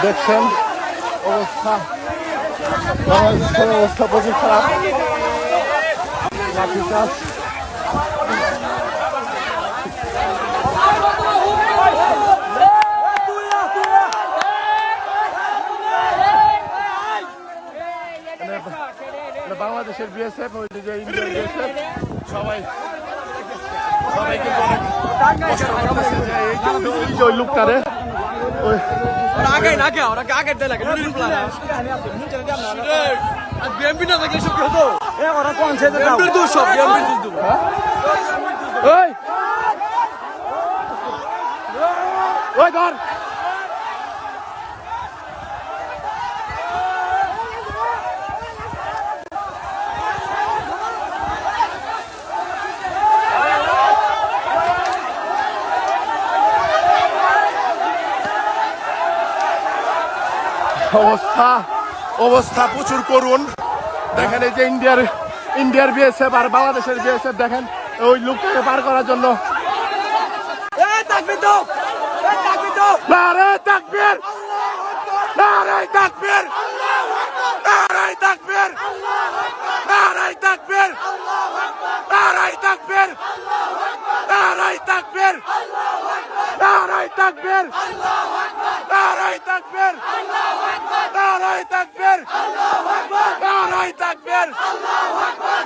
দেখছেন অবস্থা, বাংলাদেশের অবস্থা প্রচুর খারাপ। লাঠিচার্জ, বাংলাদেশের বিএসএফ, ওই যে ইন্ডিয়ার বিএসএফ, সবাই কিন্তু অনেক কষ্ট করতেছে যে এই যে ওই লোকটারে ধর অবস্থা প্রচুর করুন। দেখেন এই যে ইন্ডিয়ার বিএসএফ আর বাংলাদেশের বিএসএফ, দেখেন ওই লোকটাকে পার করার জন্য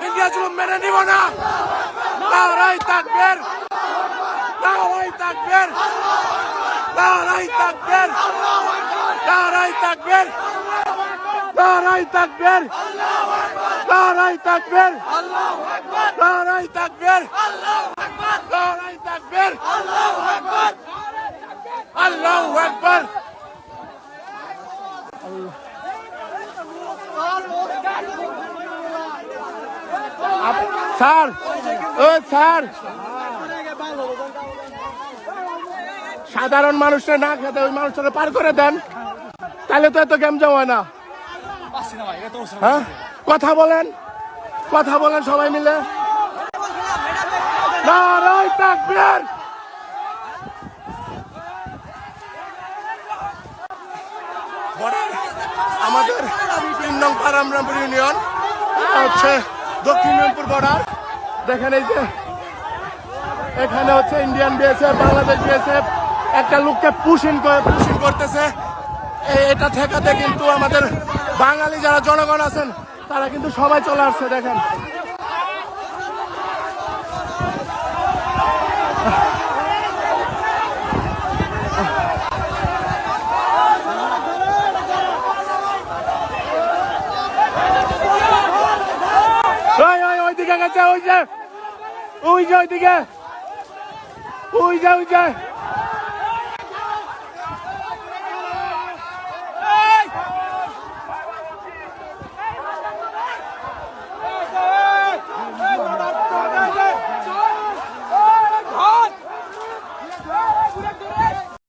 ইন্ডিয়া জুলুম মেনে নিব না। নারাই তাকবীর, নারাই তাকবীর, নারাই তাকবীর, নারাই তাকবীর, নারাই তাকবীর, নারাই তাকবীর, নারাই তাকবীর, নারাই তাকবীর, আল্লাহু আকবার। স্যার, স্যার, সাধারণ মানুষরা না খেতে ওই মানুষটা পার করে দেন, তাহলে তো এত গেম জমা না। হ্যাঁ, কথা বলেন সবাই মিলে। নারায়ে তাকবীর। আমাদের ৩ নং পারামরামপুর ইউনিয়ন হচ্ছে দক্ষিণ রংপুর বর্ডার। দেখেন এই যে এখানে হচ্ছে ইন্ডিয়ান বিএসএফ, বাংলাদেশ বিএসএফ একটা লোককে পুশিং করতেছে। এটা ঠেকাতে কিন্তু আমাদের বাঙালি যারা জনগণ আছেন তারা কিন্তু সবাই চলে আসছে। দেখেন ওইদিকে গেছে, ওই যে ওইদিকে, ওই যে